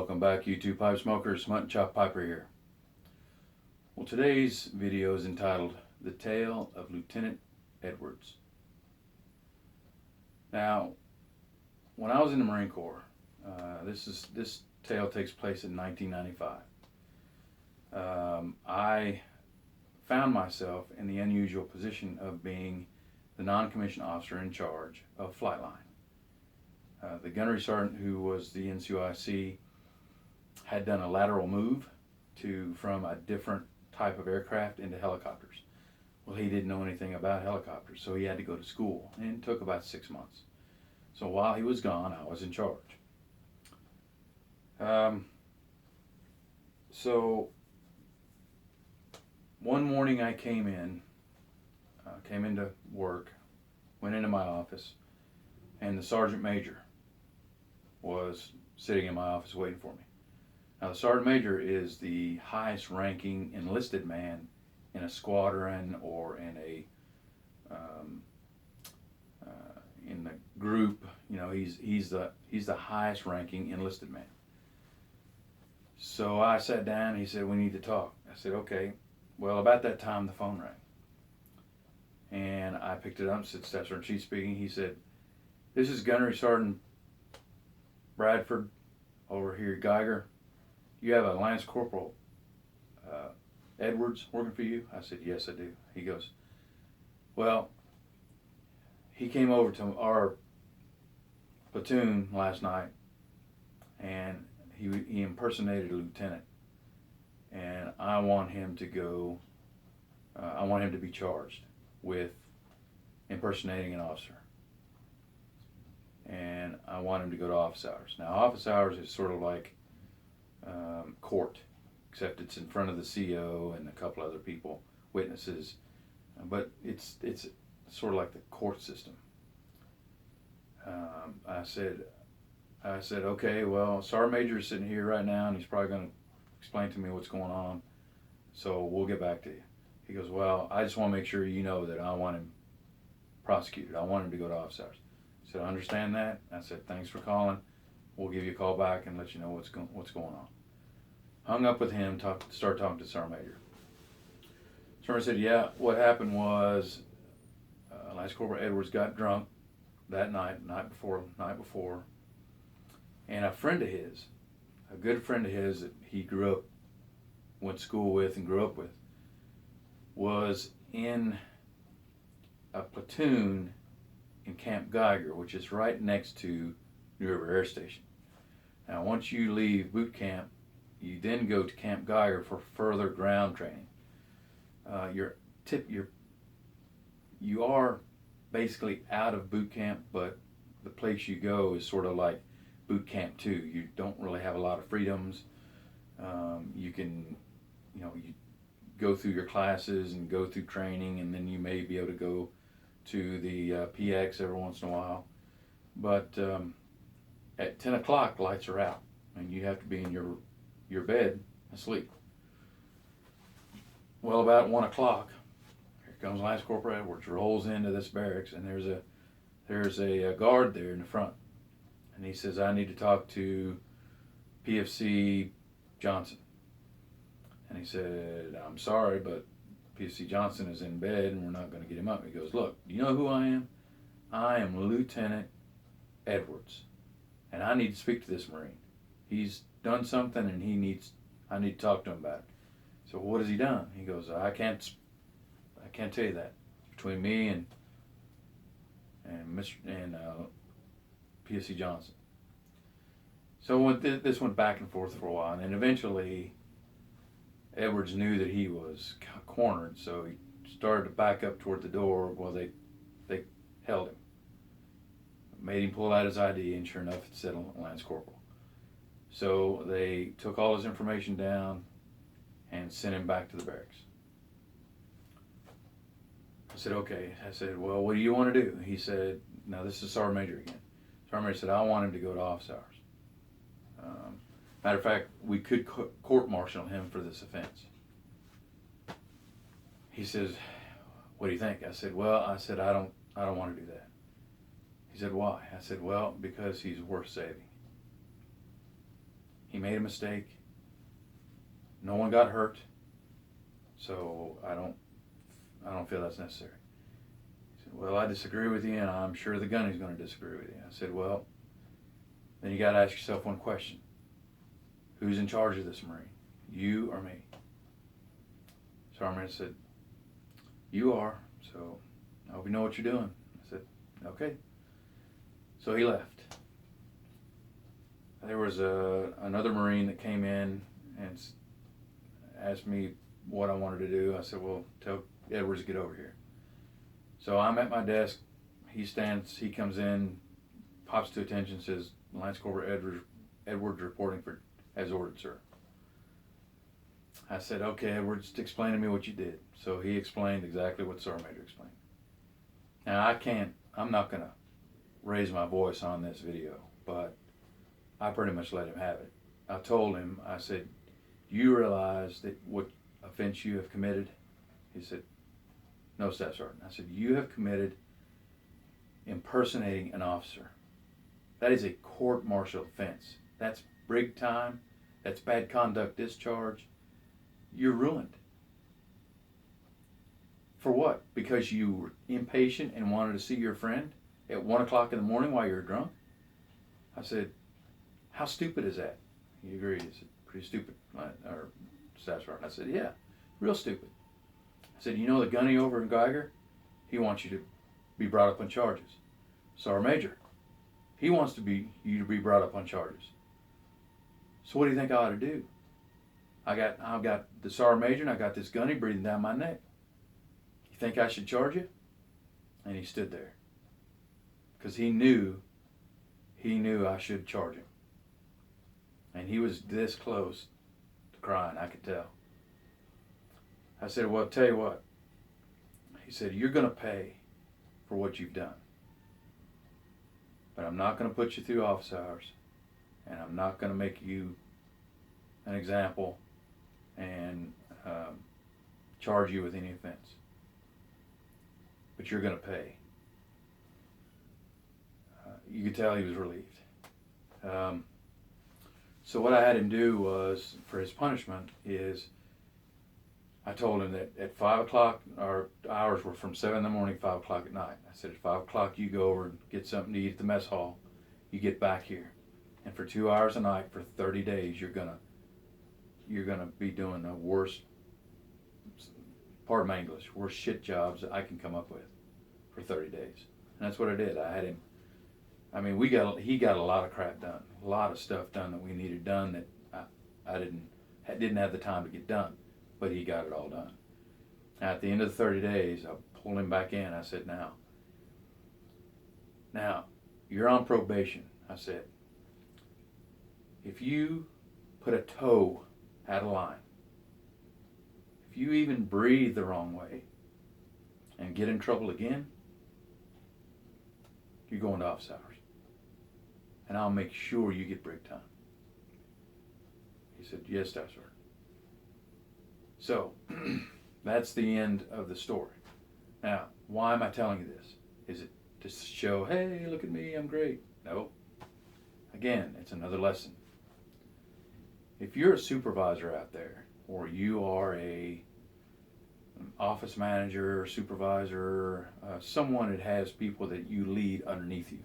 Welcome back, YouTube pipe smokers. Muttonchop Piper here. Well, today's video is entitled "The Tale of Lieutenant Edwards." Now, when I was in the Marine Corps, this tale takes place in 1995. I found myself in the unusual position of being the non-commissioned officer in charge of Flightline. The gunnery sergeant, who was the NCOIC, had done a lateral move from a different type of aircraft into helicopters. Well, he didn't know anything about helicopters, so he had to go to school, and it took about 6 months. So while he was gone, I was in charge. So one morning I came into work, went into my office, and the sergeant major was sitting in my office waiting for me. Now, the sergeant major is the highest ranking enlisted man in a squadron or in the group. You know, he's the highest ranking enlisted man. So I sat down. He said, "We need to talk." I said, "Okay." Well, about that time, the phone rang, and I picked it up and said, "Staff Sergeant Chief speaking." He said, "This is Gunnery Sergeant Bradford over here, Geiger. You have a Lance Corporal Edwards working for you?" I said, "Yes, I do." He goes, "Well, he came over to our platoon last night, and he impersonated a lieutenant, and I want him to go. I want him to be charged with impersonating an officer, and I want him to go to office hours." Now, office hours is sort of like court, except it's in front of the CO and a couple other people, witnesses, but it's sort of like the court system. I said, "Okay, well, Sergeant Major is sitting here right now, and he's probably going to explain to me what's going on, so we'll get back to you." He goes, "Well, I just want to make sure you know that I want him prosecuted. I want him to go to office hours." I said, "I understand that." I said, "Thanks for calling. We'll give you a call back and let you know what's going on." Hung up with him, started talking to Sergeant Major. Sergeant said, "Yeah, what happened was Lance Corporal Edwards got drunk that night before, and a friend of his, a good friend of his that he went to school with and grew up with, was in a platoon in Camp Geiger, which is right next to New River Air Station. Now, once you leave boot camp, you then go to Camp Geiger for further ground training. You are basically out of boot camp, but the place you go is sort of like boot camp too. You don't really have a lot of freedoms. You can, you go through your classes and go through training, and then you may be able to go to the PX every once in a while. But at 10 o'clock, lights are out, and you have to be in your bed asleep. Well, about 1 o'clock, here comes Lance Corporal Edwards, rolls into this barracks, and there's a guard there in the front. And he says, "I need to talk to PFC Johnson." And he said, "I'm sorry, but PFC Johnson is in bed and we're not going to get him up." He goes, "Look, do you know who I am? I am Lieutenant Edwards, and I need to speak to this Marine. He's done something, and I need to talk to him about it." So, "What has he done?" He goes, I can't tell you that. It's between me and PFC Johnson." So this went back and forth for a while, and then eventually Edwards knew that he was cornered, so he started to back up toward the door. Well, they held him, made him pull out his ID, and sure enough, it said Lance Corporal. So they took all his information down and sent him back to the barracks. I said, "Okay." I said, "Well, what do you want to do?" He said, now this is Sergeant Major again. Sergeant Major said, "I want him to go to office hours. Matter of fact, we could court-martial him for this offense." He says, "What do you think?" I said, I don't want to do that." He said, "Why?" I said, "Well, because he's worth saving. He made a mistake. No one got hurt. So I don't feel that's necessary. He said, well, I disagree with you, and I'm sure the gunny's going to disagree with you. I said, well, then you got to ask yourself one question. Who's in charge of this Marine? You or me? Sergeant said, you are, so I hope you know what you're doing. I said, okay. So he left. There was another Marine that came in and asked me what I wanted to do. I said, well, tell Edwards to get over here. So I'm at my desk. He comes in, pops to attention, says, Lance Corporal Edwards reporting for as ordered, sir. I said, okay, Edwards, explain to me what you did. So he explained exactly what Sergeant Major explained. Now I'm not going to raise my voice on this video, but I pretty much let him have it. I told him, I said, do you realize that what offense you have committed? He said, no, Staff Sergeant. I said, you have committed impersonating an officer. That is a court-martial offense. That's brig time. That's bad conduct discharge. You're ruined. For what? Because you were impatient and wanted to see your friend at 1 o'clock in the morning while you were drunk? I said, how stupid is that? He agreed. He said, pretty stupid, or Staff Sergeant. I said, yeah, real stupid. I said, you know the gunny over in Geiger? He wants you to be brought up on charges. Sergeant Major, he wants you to be brought up on charges. So what do you think I ought to do? I've got the Sergeant Major and I got this gunny breathing down my neck. You think I should charge you? And he stood there. Because he knew I should charge him. And he was this close to crying, I could tell. I said, well, I'll tell you what. He said, you're going to pay for what you've done. But I'm not going to put you through office hours. And I'm not going to make you an example and charge you with any offense. But you're going to pay. You could tell he was relieved. So what I had him do was, for his punishment, is I told him that at 5 o'clock, our hours were from 7 in the morning, 5 o'clock at night. I said, at 5 o'clock you go over and get something to eat at the mess hall. You get back here. And for 2 hours a night, for 30 days, you're gonna be doing the worst, pardon my English, worst shit jobs that I can come up with for 30 days. And that's what I did. I had him, he got a lot of crap done, a lot of stuff done that we needed done that I didn't have the time to get done, but he got it all done. At the end of the 30 days, I pulled him back in. I said, now, you're on probation. I said, if you put a toe out of line, if you even breathe the wrong way and get in trouble again, you're going to office hours. And I'll make sure you get break time. He said, yes, Staff Sergeant. So, that's the end of the story. Now, why am I telling you this? Is it to show, hey, look at me, I'm great? No. Again, it's another lesson. If you're a supervisor out there, or you are an office manager, supervisor, someone that has people that you lead underneath you,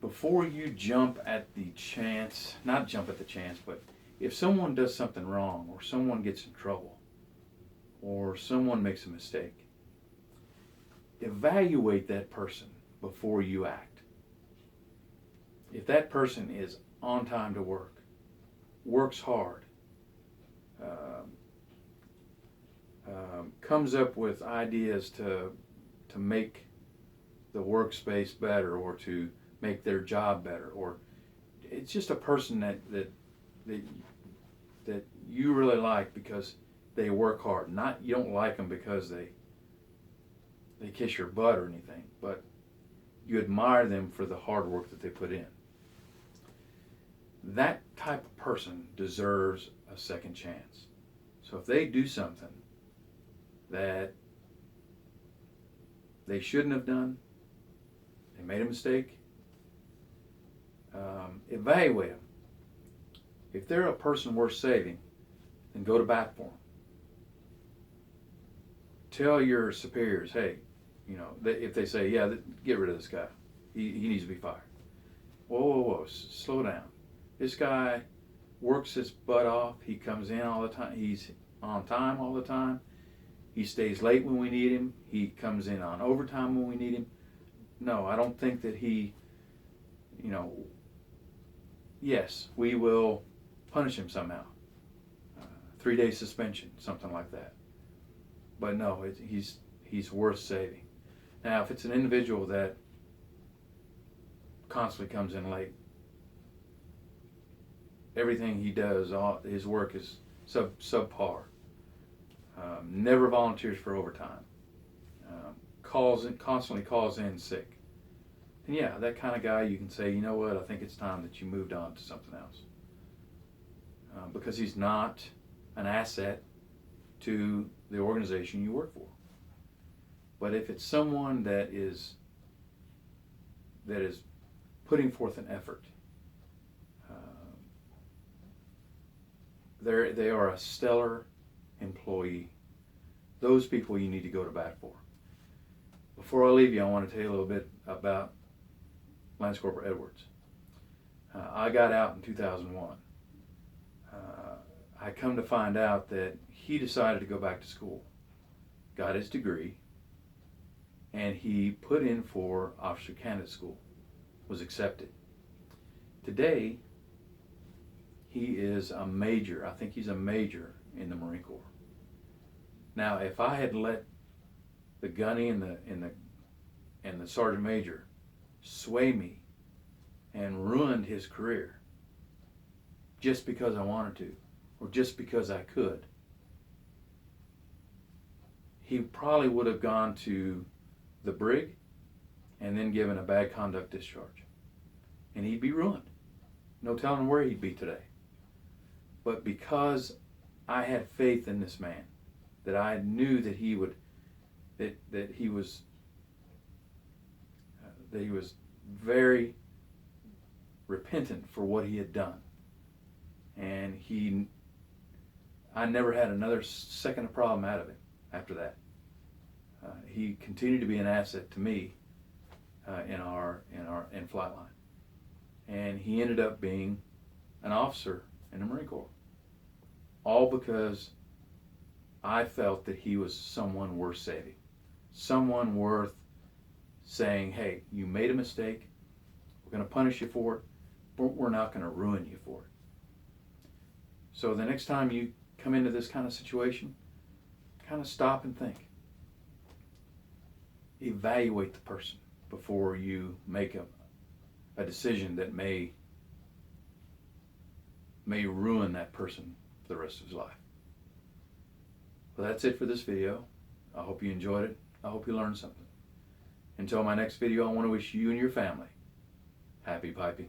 before you jump at the chance, not jump at the chance, but if someone does something wrong, or someone gets in trouble, or someone makes a mistake, evaluate that person before you act. If that person is on time to work, works hard, comes up with ideas to make the workspace better, or to make their job better, or it's just a person that you really like because they work hard. Not, you don't like them because they kiss your butt or anything, but you admire them for the hard work that they put in. That type of person deserves a second chance. So if they do something that they shouldn't have done, they made a mistake, evaluate them. If they're a person worth saving, then go to bat for them. Tell your superiors, hey, you know, if they say, yeah, get rid of this guy. He needs to be fired. Whoa, slow down. This guy works his butt off. He comes in all the time. He's on time all the time. He stays late when we need him. He comes in on overtime when we need him. No, I don't think that he, you know, yes, we will punish him somehow. 3-day suspension, something like that. But no, he's worth saving. Now, if it's an individual that constantly comes in late, everything he does, his work is subpar. Never volunteers for overtime. Constantly calls in sick. And yeah, that kind of guy, you can say, you know what, I think it's time that you moved on to something else. Because he's not an asset to the organization you work for. But if it's someone that is putting forth an effort, they are a stellar employee. Those people you need to go to bat for. Before I leave you, I want to tell you a little bit about Lance Corporal Edwards. I got out in 2001. I come to find out that he decided to go back to school, got his degree, and he put in for officer candidate school, was accepted. Today, he is a major. I think he's a major in the Marine Corps. Now, if I had let the gunny and the sergeant major sway me and ruined his career just because I wanted to, or just because I could, he probably would have gone to the brig and then given a bad conduct discharge. And he'd be ruined. No telling where he'd be today. But because I had faith in this man, that I knew that he would, that he was very repentant for what he had done. And I never had another second of problem out of him after that. He continued to be an asset to me in Flightline. And he ended up being an officer in the Marine Corps. All because I felt that he was someone worth saving. Someone worth saying, hey, you made a mistake. We're going to punish you for it, but we're not going to ruin you for it. So the next time you come into this kind of situation, kind of stop and think. Evaluate the person before you make a decision that may ruin that person for the rest of his life. Well, that's it for this video. I hope you enjoyed it. I hope you learned something. Until my next video, I want to wish you and your family happy piping.